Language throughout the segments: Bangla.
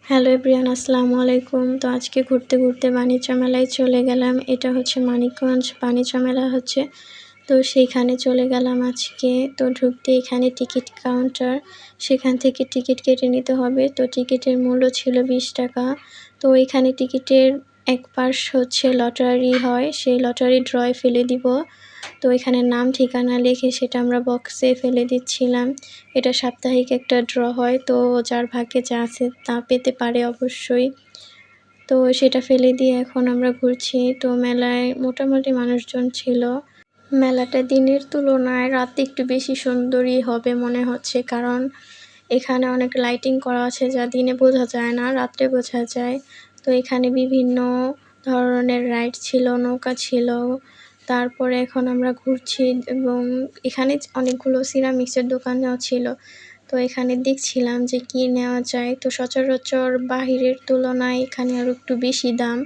হ্যালো এভরিওয়ান, আসসালামু আলাইকুম। তো আজকে ঘুরতে ঘুরতে বাণিজ্য মেলায় চলে গেলাম। এটা হচ্ছে মানিকগঞ্জ বাণিজ্য মেলা হচ্ছে। তো সেইখানে চলে গেলাম আজকে। তো ঢুকতে এখানে টিকিট কাউন্টার, সেখান থেকে টিকিট কেটে নিতে হবে। তো টিকিটের মূল্য ছিল 20 টাকা। তো এখানে টিকিটের এক পাশ হচ্ছে লটারি হয়, সেই লটারি ড্রয়ে ফেলে দিব। তো এখানে নাম ঠিকানা লিখে সেটা আমরা বক্সে ফেলে দিচ্ছিলাম। এটা সাপ্তাহিক একটা ড্র হয়, তো যার ভাগ্যে যা আছে তা পেতে পারে অবশ্যই। তো সেটা ফেলে দিয়ে এখন আমরা ঘুরছি। তো মেলায় মোটামুটি মানুষজন ছিল। মেলাটা দিনের তুলনায় রাতে একটু বেশি সুন্দরই হবে মনে হচ্ছে, কারণ এখানে অনেক লাইটিং করা আছে যা দিনে বোঝা যায় না, রাত্রে বোঝা যায়। তো এখানে বিভিন্ন ধরনের রাইড ছিল, নৌকা ছিল। তারপরে এখন আমরা ঘুরছি এবং এখানে অনেকগুলো সিরামিক্সের দোকানও ছিল। তো এখানে দেখছিলাম যে কি নেওয়া যায়। তো সচরাচর বাহিরের তুলনায় এখানে আরও একটু বেশি দাম।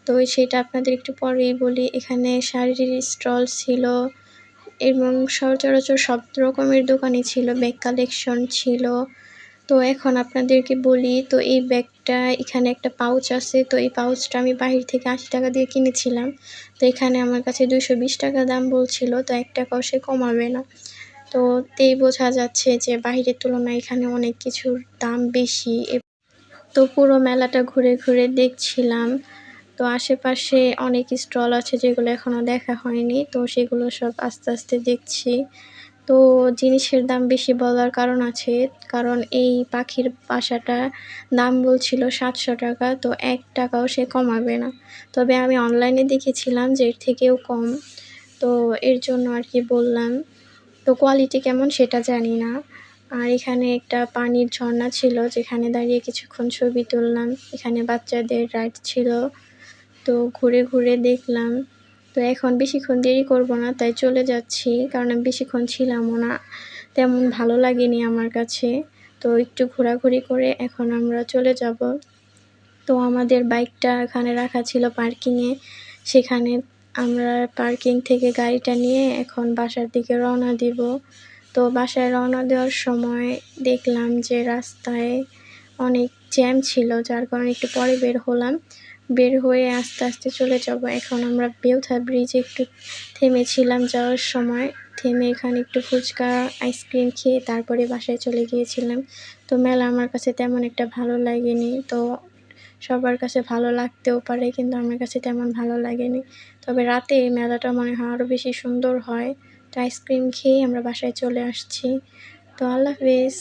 তো সেটা আপনাদের একটু পরেই বলি। এখানে শাড়ির স্টল ছিল এবং সচরাচর সব রকমের দোকানই ছিল, ব্যাগ কালেকশন ছিল। তো এখন আপনাদেরকে বলি, তো এই ব্যাগটা এখানে একটা পাউচ আছে। তো এই পাউচটা আমি বাহির থেকে 80 টাকা দিয়ে কিনেছিলাম। তো এখানে আমার কাছে 220 টাকা দাম বলছিল, তো 1 টাকাও সে কমাবে না। তো তেই বোঝা যাচ্ছে যে বাহিরের তুলনায় এখানে অনেক কিছুর দাম বেশি। তো পুরো মেলাটা ঘুরে ঘুরে দেখছিলাম। তো আশেপাশে অনেক স্টল আছে যেগুলো এখনও দেখা হয়নি, তো সেগুলো সব আস্তে আস্তে দেখছি। তো জিনিসের দাম বেশি বলার কারণ আছে, কারণ এই পাখির বাসাটা দাম বলছিল 700 টাকা, তো 1 টাকাও সে কমাবে না। তবে আমি অনলাইনে দেখেছিলাম যে এর থেকেও কম, তো এর জন্য আর কি বললাম। তো কোয়ালিটি কেমন সেটা জানি না। আর এখানে একটা পানির ঝর্ণা ছিল, যেখানে দাঁড়িয়ে কিছুক্ষণ ছবি তুললাম। এখানে বাচ্চাদের রাইড ছিল, তো ঘুরে ঘুরে দেখলাম। তো এখন বেশিক্ষণ দেরি করব না, তাই চলে যাচ্ছি, কারণ আমি বেশিক্ষণ ছিলামও না, তেমন ভালো লাগেনি আমার কাছে। তো একটু ঘোরাঘুরি করে এখন আমরা চলে যাব। তো আমাদের বাইকটা এখানে রাখা ছিল পার্কিংয়ে, সেখানে আমরা পার্কিং থেকে গাড়িটা নিয়ে এখন বাসার দিকে রওনা দিব। তো বাসায় রওনা দেওয়ার সময় দেখলাম যে রাস্তায় অনেক জ্যাম ছিল, যার কারণে একটু পরে বের হলাম। বের হয়ে আস্তে আস্তে চলে যাব। এখন আমরা বেউথা ব্রিজে একটু থেমেছিলাম যাওয়ার সময়। থেমে এখানে একটু ফুচকা আইসক্রিম খেয়ে তারপরে বাসায় চলে গিয়েছিলাম। তো মেলা আমার কাছে তেমন একটা ভালো লাগেনি। তো সবার কাছে ভালো লাগতেও পারে, কিন্তু আমার কাছে তেমন ভালো লাগেনি। তবে রাতে এই মেলাটা মনে হয় আরও বেশি সুন্দর হয়। তো আইসক্রিম খেয়েই আমরা বাসায় চলে আসছি। তো আল্লাহ হাফেজ।